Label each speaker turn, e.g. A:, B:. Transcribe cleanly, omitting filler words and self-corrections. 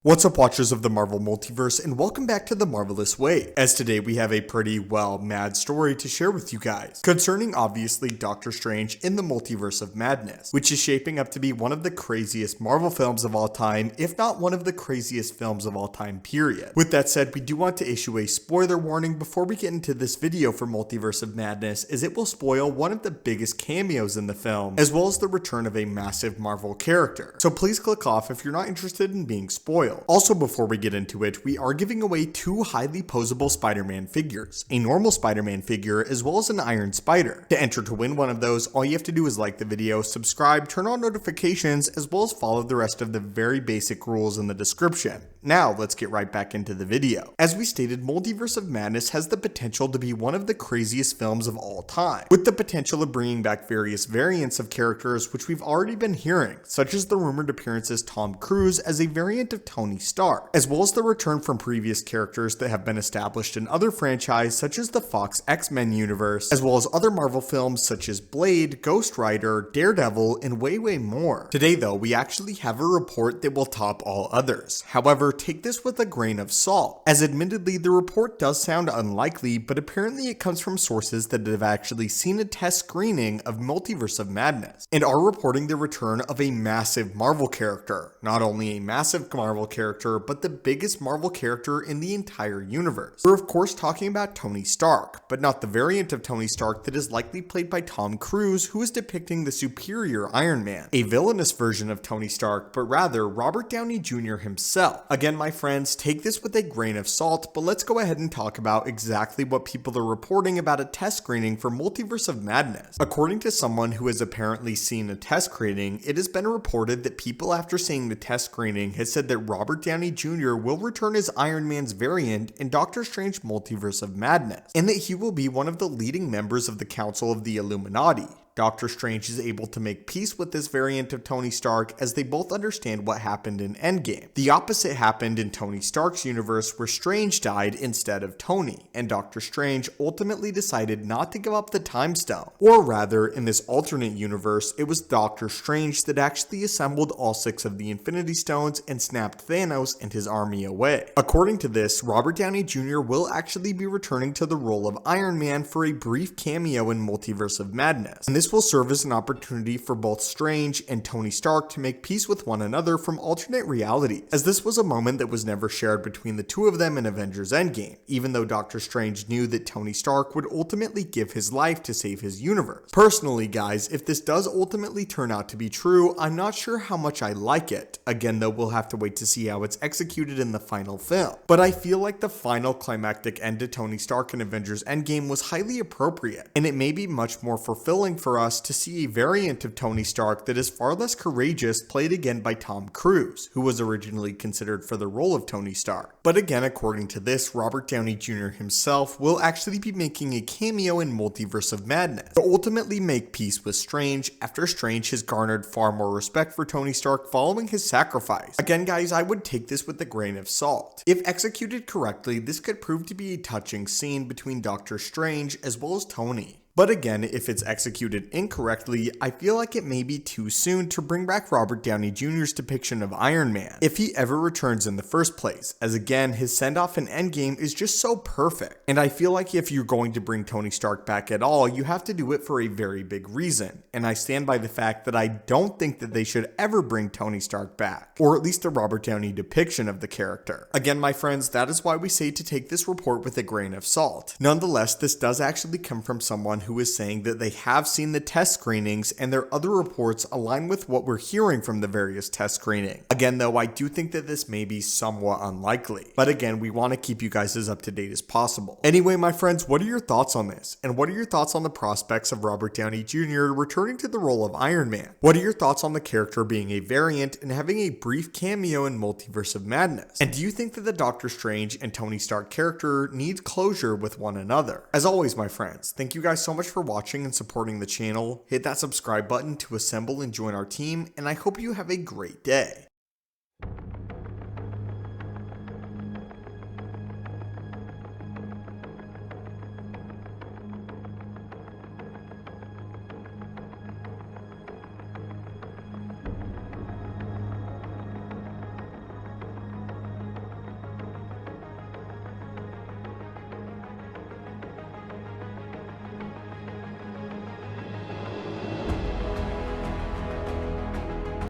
A: What's up, watchers of the Marvel Multiverse, and welcome back to the Marvelous Wave, as today we have a pretty, mad story to share with you guys, concerning obviously Doctor Strange in the Multiverse of Madness, which is shaping up to be one of the craziest Marvel films of all time, if not one of the craziest films of all time, period. With that said, we do want to issue a spoiler warning before we get into this video for Multiverse of Madness, as it will spoil one of the biggest cameos in the film, as well as the return of a massive Marvel character. So please click off if you're not interested in being spoiled. Also, before we get into it, we are giving away two highly posable Spider-Man figures, a normal Spider-Man figure as well as an Iron Spider. To enter to win one of those, all you have to do is like the video, subscribe, turn on notifications, as well as follow the rest of the very basic rules in the description. Now, let's get right back into the video. As we stated, Multiverse of Madness has the potential to be one of the craziest films of all time, with the potential of bringing back various variants of characters which we've already been hearing, such as the rumored appearances Tom Cruise as a variant of Tony Stark, as well as the return from previous characters that have been established in other franchises such as the Fox X-Men universe, as well as other Marvel films such as Blade, Ghost Rider, Daredevil, and way more. Today though, we actually have a report that will top all others. However, take this with a grain of salt, as admittedly the report does sound unlikely, but apparently it comes from sources that have actually seen a test screening of Multiverse of Madness, and are reporting the return of a massive Marvel character. Not only a massive Marvel character, but the biggest Marvel character in the entire universe. We're of course talking about Tony Stark, but not the variant of Tony Stark that is likely played by Tom Cruise, who is depicting the superior Iron Man, a villainous version of Tony Stark, but rather Robert Downey Jr. himself. Again, my friends, take this with a grain of salt, but let's go ahead and talk about exactly what people are reporting about a test screening for Multiverse of Madness. According to someone who has apparently seen a test screening, it has been reported that people after seeing the test screening has said that Robert Downey Jr. will return as Iron Man's variant in Doctor Strange Multiverse of Madness, and that he will be one of the leading members of the Council of the Illuminati. Doctor Strange is able to make peace with this variant of Tony Stark as they both understand what happened in Endgame. The opposite happened in Tony Stark's universe, where Strange died instead of Tony, and Doctor Strange ultimately decided not to give up the Time Stone. Or rather, in this alternate universe, it was Doctor Strange that actually assembled all 6 of the Infinity Stones and snapped Thanos and his army away. According to this, Robert Downey Jr. will actually be returning to the role of Iron Man for a brief cameo in Multiverse of Madness, and this will serve as an opportunity for both Strange and Tony Stark to make peace with one another from alternate realities, as this was a moment that was never shared between the two of them in Avengers Endgame, even though Doctor Strange knew that Tony Stark would ultimately give his life to save his universe. Personally, guys, if this does ultimately turn out to be true, I'm not sure how much I like it. Again, though, we'll have to wait to see how it's executed in the final film. But I feel like the final climactic end to Tony Stark in Avengers Endgame was highly appropriate, and it may be much more fulfilling for us to see a variant of Tony Stark that is far less courageous, played again by Tom Cruise, who was originally considered for the role of Tony Stark. But again, according to this, Robert Downey Jr. himself will actually be making a cameo in Multiverse of Madness to ultimately make peace with Strange, after Strange has garnered far more respect for Tony Stark following his sacrifice. Again, guys, I would take this with a grain of salt. If executed correctly, this could prove to be a touching scene between Doctor Strange as well as Tony. But again, if it's executed incorrectly, I feel like it may be too soon to bring back Robert Downey Jr.'s depiction of Iron Man, if he ever returns in the first place, as again, his send-off in Endgame is just so perfect. And I feel like if you're going to bring Tony Stark back at all, you have to do it for a very big reason. And I stand by the fact that I don't think that they should ever bring Tony Stark back, or at least a Robert Downey depiction of the character. Again, my friends, that is why we say to take this report with a grain of salt. Nonetheless, this does actually come from someone who is saying that they have seen the test screenings, and their other reports align with what we're hearing from the various test screenings. Again, though, I do think that this may be somewhat unlikely, but again, we want to keep you guys as up to date as possible. Anyway, my friends, what are your thoughts on this? And what are your thoughts on the prospects of Robert Downey Jr. returning to the role of Iron Man? What are your thoughts on the character being a variant and having a brief cameo in Multiverse of Madness? And do you think that the Doctor Strange and Tony Stark character needs closure with one another? As always, my friends, thank you guys so much for watching and supporting the channel. Hit that subscribe button to assemble and join our team, and I hope you have a great day.